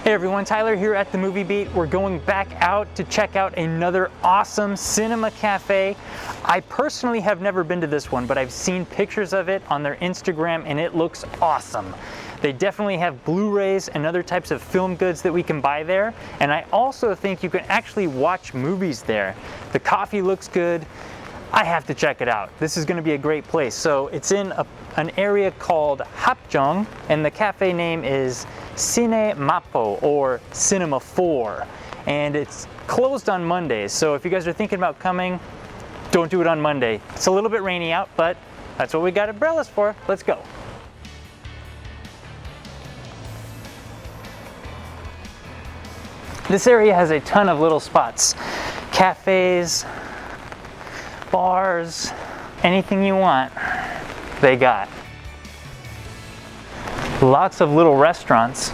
Hey everyone, Tyler here at the Movie Beat. We're going back out to check out another awesome cinema cafe. I personally have never been to this one, but I've seen pictures of it on their Instagram and it looks awesome. They definitely have Blu-rays and other types of film goods that we can buy there. And I also think you can actually watch movies there. The coffee looks good. I have to check it out. This is going to be a great place. So it's in an area called Hapjeong, and the cafe name is Cine Mapo, or Cinema 4. And it's closed on Mondays, so if you guys are thinking about coming, don't do it on Monday. It's a little bit rainy out, but that's what we got umbrellas for. Let's go. This area has a ton of little spots. Cafes, bars, anything you want, they got. Lots of little restaurants.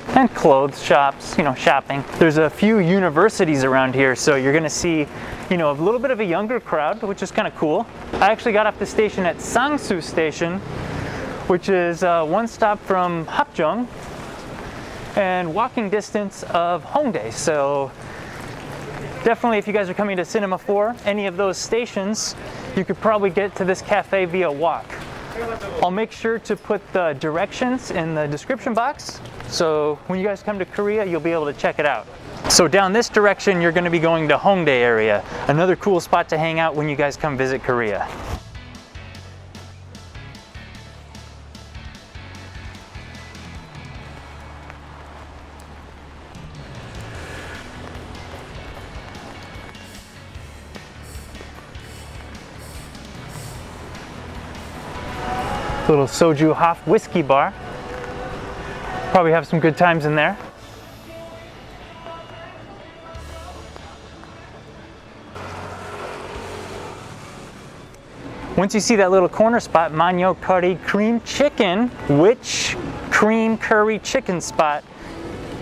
And clothes shops, shopping. There's a few universities around here, so you're gonna see, a little bit of a younger crowd, which is kind of cool. I actually got off the station at Sangsu Station, which is one stop from Hapjeong and walking distance of Hongdae. So definitely, if you guys are coming to Cinema 4, any of those stations, you could probably get to this cafe via walk. I'll make sure to put the directions in the description box, so when you guys come to Korea, you'll be able to check it out. So down this direction, you're going to be going to Hongdae area, another cool spot to hang out when you guys come visit Korea. Little Soju Hof whiskey bar. Probably have some good times in there. Once you see that little corner spot, Manyo Curry Cream Chicken, which cream curry chicken spot,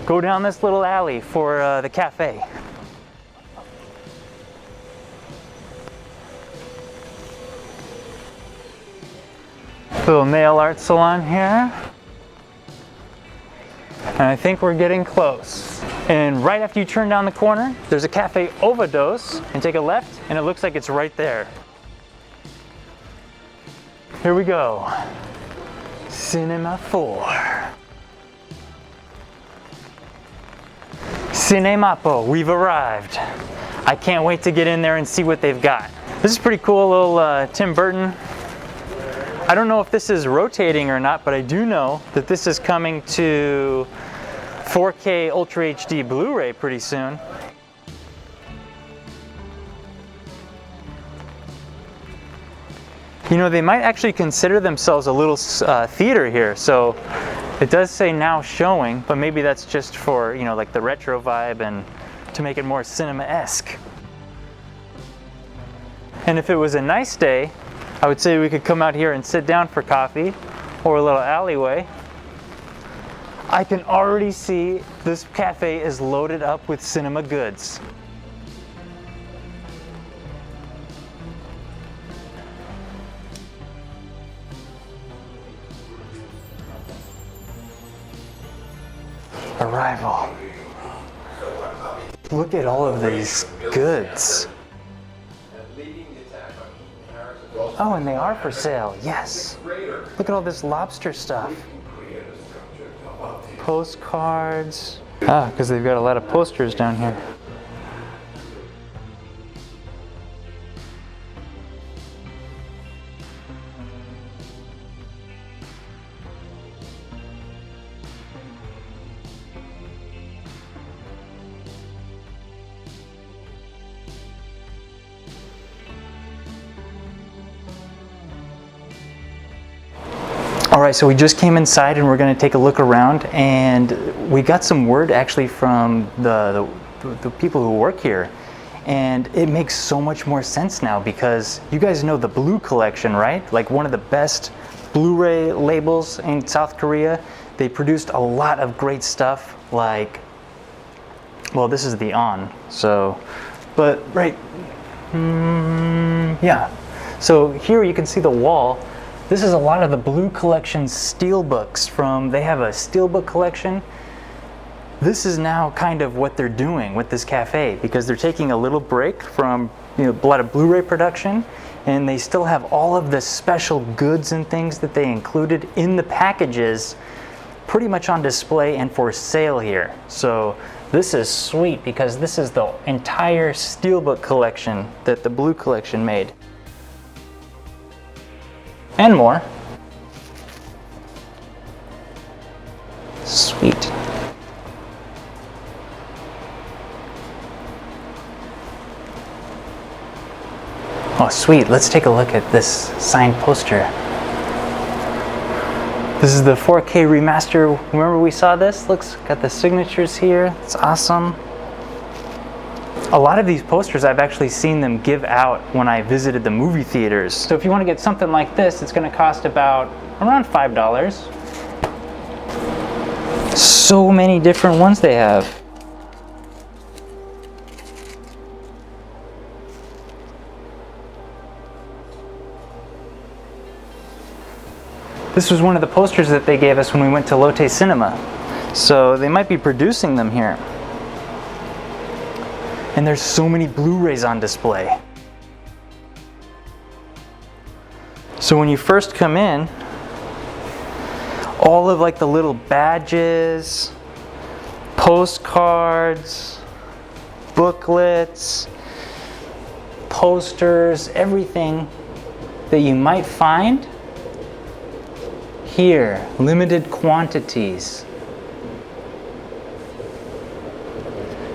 go down this little alley for the cafe. Little nail art salon here. And I think we're getting close. And right after you turn down the corner, there's a cafe Overdose, and take a left, and it looks like it's right there. Here we go. Cinema 4. Cine Mapo, we've arrived. I can't wait to get in there and see what they've got. This is pretty cool, little Tim Burton. I don't know if this is rotating or not, but I do know that this is coming to 4K Ultra HD Blu-ray pretty soon. They might actually consider themselves a little theater here, so it does say now showing, but maybe that's just for, like the retro vibe and to make it more cinema-esque. And if it was a nice day, I would say we could come out here and sit down for coffee or a little alleyway. I can already see this cafe is loaded up with cinema goods. Arrival. Look at all of these goods. Oh, and they are for sale, yes. Look at all this lobster stuff. Postcards. Because they've got a lot of posters down here. Alright, so we just came inside and we're going to take a look around, and we got some word actually from the people who work here, and it makes so much more sense now, because you guys know the Blue Collection, right? Like one of the best Blu-ray labels in South Korea. They produced a lot of great stuff, like, well, this is the On, so, but right, yeah. So here you can see the wall. This is a lot of the Blue Collection steelbooks from, they have a steelbook collection. This is now kind of what they're doing with this cafe, because they're taking a little break from a lot of Blu-ray production, and they still have all of the special goods and things that they included in the packages pretty much on display and for sale here. So this is sweet because this is the entire steelbook collection that the Blue Collection made. And more. Sweet. Oh, sweet. Let's take a look at this signed poster. This is the 4K remaster. Remember we saw this? Looks, got the signatures here. It's awesome. A lot of these posters I've actually seen them give out when I visited the movie theaters. So if you want to get something like this, it's going to cost about around $5. So many different ones they have. This was one of the posters that they gave us when we went to Lotte Cinema. So they might be producing them here. And there's so many Blu-rays on display. So when you first come in, all of like the little badges, postcards, booklets, posters, everything that you might find here, limited quantities.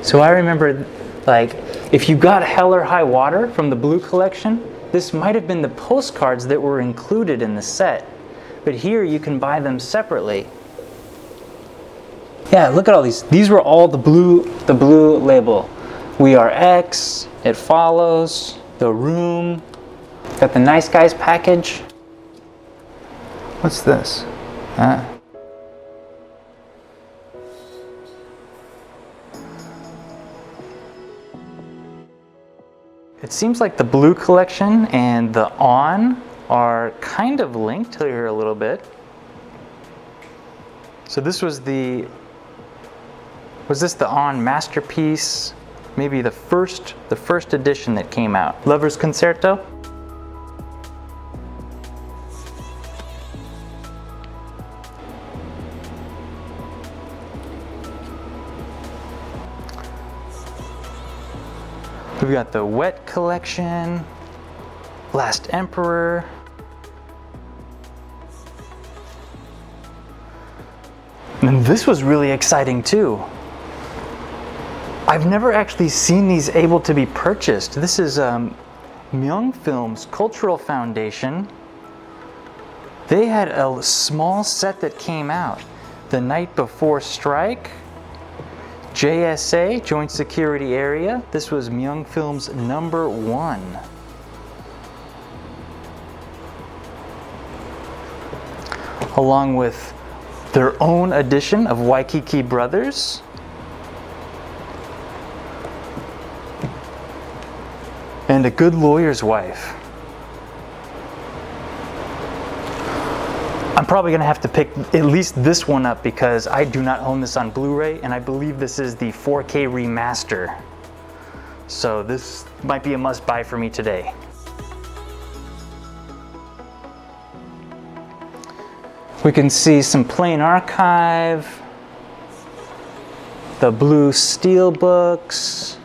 So I remember, like, if you got Hell or High Water from the Blue Collection, this might have been the postcards that were included in the set. But here you can buy them separately. Yeah, look at all these. These were all the blue label. We Are X, It Follows, The Room. Got the Nice Guys package. What's this? It seems like the Blue Collection and the On are kind of linked here a little bit. So this was this the On Masterpiece? Maybe the first edition that came out. Lover's Concerto? We've got the Wet Collection, Last Emperor. And this was really exciting too. I've never actually seen these able to be purchased. This is Myung Film's Cultural Foundation. They had a small set that came out. The Night Before Strike, JSA, Joint Security Area. This was Myung Film's #1. Along with their own edition of Waikiki Brothers. And A Good Lawyer's Wife. I'm probably going to have to pick at least this one up because I do not own this on Blu-ray, and I believe this is the 4K remaster. So this might be a must-buy for me today. We can see some plain archive, the blue steel books.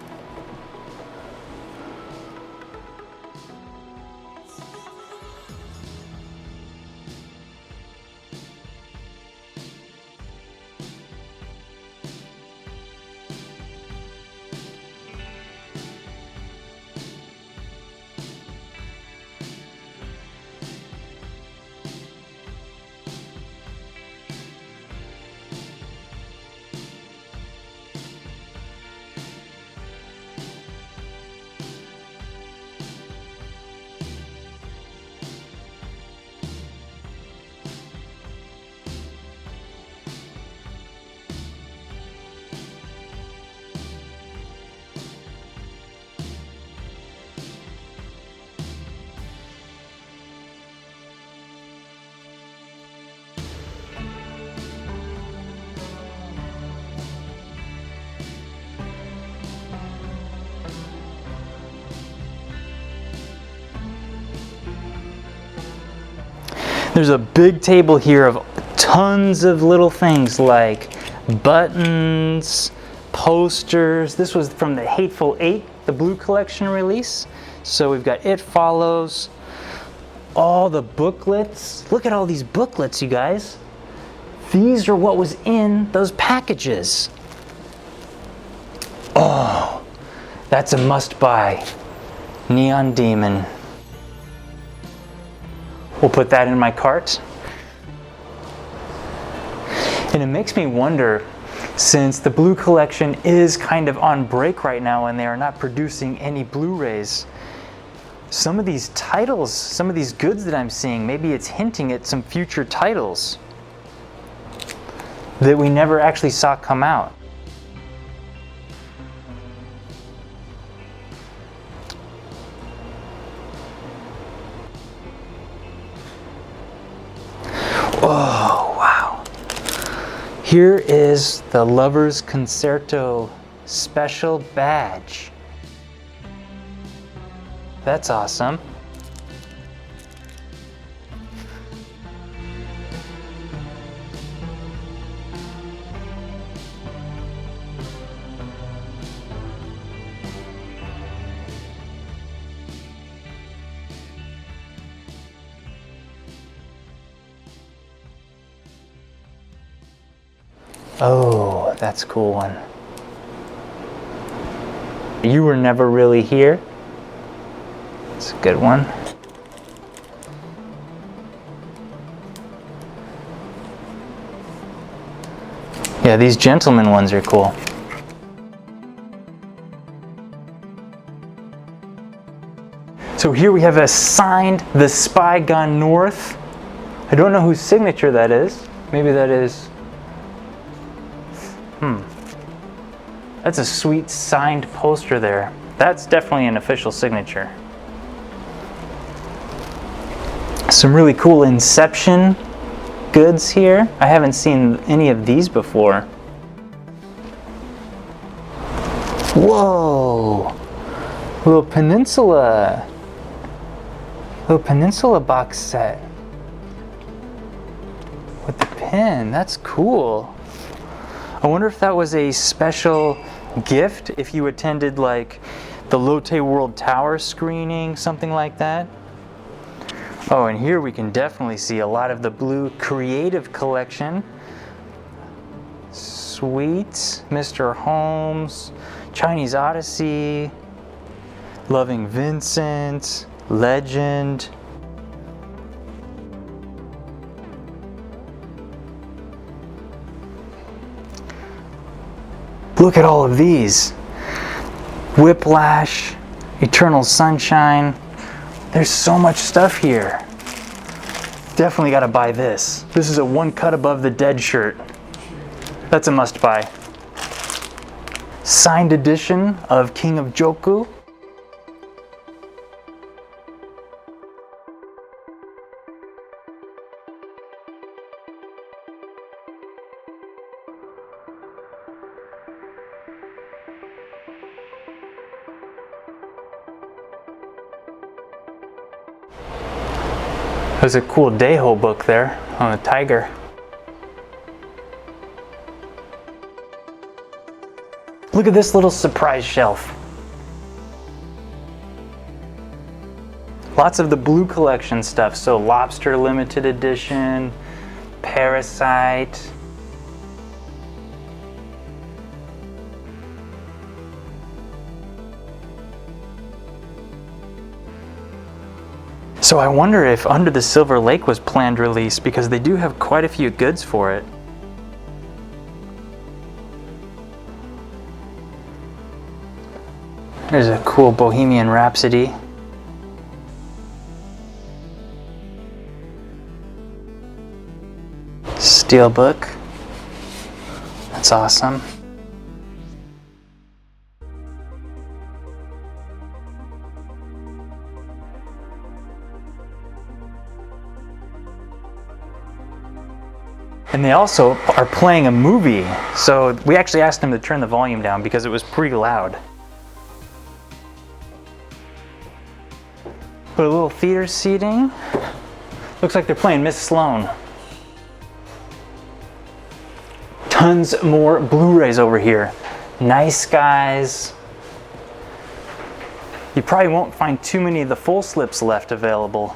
There's a big table here of tons of little things like buttons, posters. This was from the Hateful Eight, the Blue Collection release. So we've got It Follows, all the booklets. Look at all these booklets, you guys. These are what was in those packages. Oh, that's a must-buy. Neon Demon. We'll put that in my cart. And it makes me wonder, since the Blue Collection is kind of on break right now and they are not producing any Blu-rays, some of these titles, some of these goods that I'm seeing, maybe it's hinting at some future titles that we never actually saw come out. Oh, wow. Here is the Lover's Concerto special badge. That's awesome. Oh, that's a cool one. You Were Never Really Here. It's a good one. Yeah, these gentleman ones are cool. So here we have a signed The Spy Gone North. I don't know whose signature that is. Maybe that is... That's a sweet signed poster there. That's definitely an official signature. Some really cool Inception goods here. I haven't seen any of these before. Whoa! Little Peninsula box set. With the pin, that's cool. I wonder if that was a special gift if you attended like the Lotte World Tower screening, something like that. Oh, and here we can definitely see a lot of the Blue Creative Collection. Sweet, Mr. Holmes, Chinese Odyssey, Loving Vincent, Legend. Look at all of these. Whiplash, Eternal Sunshine. There's so much stuff here. Definitely gotta buy this. This is a One Cut Above the Dead shirt. That's a must buy. Signed edition of King of Joku. There's a cool Daiho book there on a tiger. Look at this little surprise shelf. Lots of the Blue Collection stuff. So Lobster Limited Edition, Parasite. So I wonder if Under the Silver Lake was planned release, because they do have quite a few goods for it. There's a cool Bohemian Rhapsody. Steelbook. That's awesome. And they also are playing a movie. So we actually asked them to turn the volume down because it was pretty loud. Put a little theater seating. Looks like they're playing Miss Sloane. Tons more Blu-rays over here. Nice guys. You probably won't find too many of the full slips left available.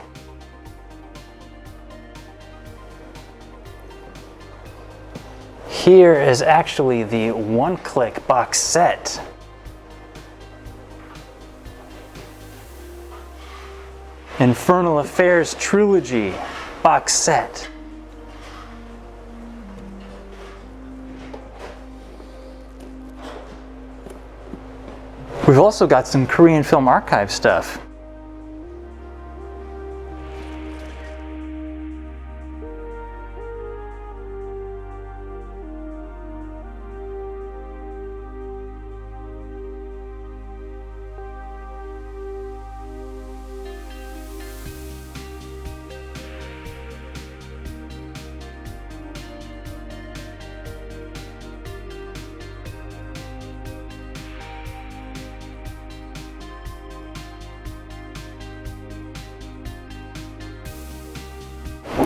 Here is actually the one-click box set. Infernal Affairs Trilogy box set. We've also got some Korean Film Archive stuff.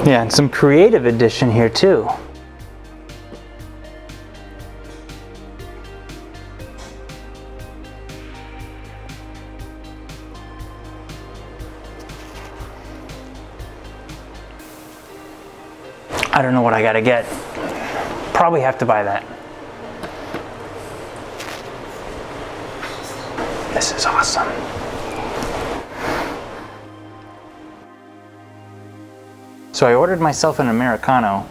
Yeah, and some creative edition here too. I don't know what I gotta get. Probably have to buy that. This is awesome. So I ordered myself an Americano,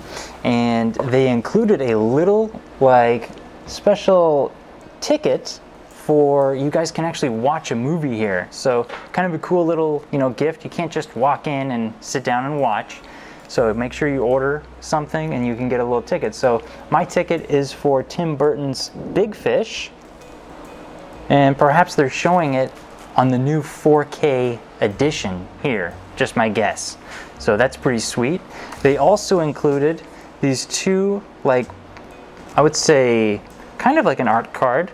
and they included a little like special ticket for you guys can actually watch a movie here. So kind of a cool little, gift. You can't just walk in and sit down and watch. So make sure you order something and you can get a little ticket. So my ticket is for Tim Burton's Big Fish, and perhaps they're showing it on the new 4K edition here, just my guess. So that's pretty sweet. They also included these two, I would say, kind of like an art card.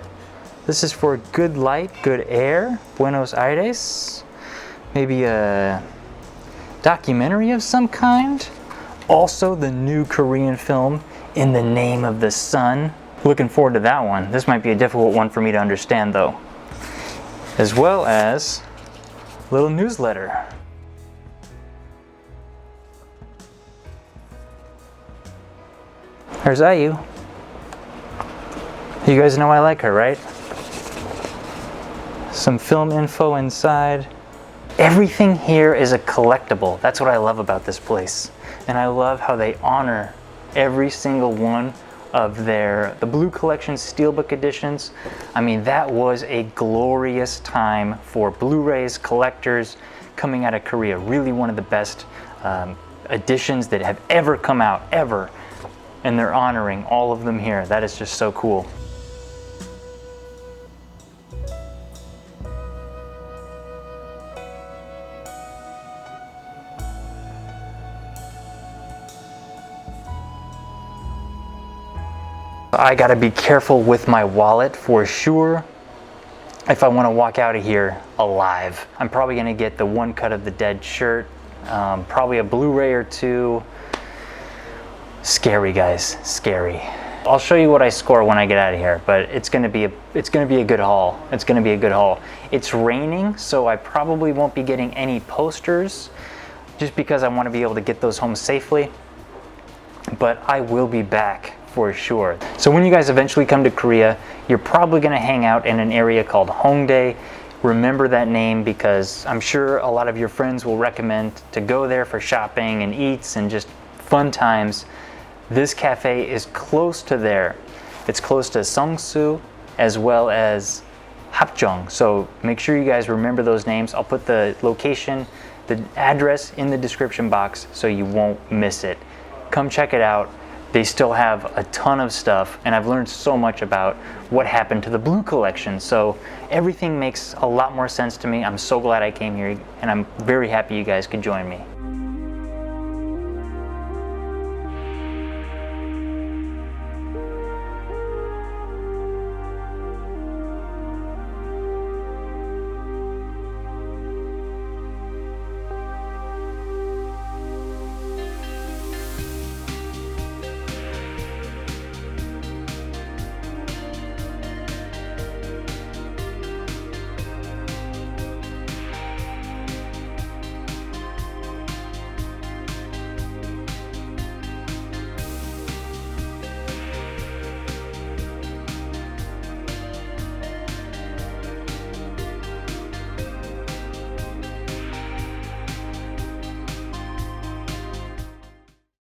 This is for Good Light, Good Air, Buenos Aires. Maybe a documentary of some kind. Also the new Korean film, In the Name of the Sun. Looking forward to that one. This might be a difficult one for me to understand though. As well as a little newsletter. There's IU. You guys know I like her, right? Some film info inside. Everything here is a collectible. That's what I love about this place. And I love how they honor every single one of the Blue Collection Steelbook editions. I mean, that was a glorious time for Blu-rays, collectors coming out of Korea. Really one of the best editions that have ever come out, ever. And they're honoring all of them here. That is just so cool. I gotta be careful with my wallet for sure if I want to walk out of here alive. I'm probably gonna get the One Cut of the Dead shirt, probably a Blu-ray or two. Scary, guys, scary. I'll show you what I score when I get out of here, but it's gonna be a good haul. It's gonna be a good haul. It's raining, so I probably won't be getting any posters, just because I want to be able to get those home safely. But I will be back for sure. So when you guys eventually come to Korea, you're probably gonna hang out in an area called Hongdae. Remember that name because I'm sure a lot of your friends will recommend to go there for shopping and eats and just fun times. This cafe is close to there. It's close to Seongsu as well as Hapjeong. So make sure you guys remember those names. I'll put the location, the address in the description box so you won't miss it. Come check it out. They still have a ton of stuff, and I've learned so much about what happened to the Blue Collection. So everything makes a lot more sense to me. I'm so glad I came here, and I'm very happy you guys could join me.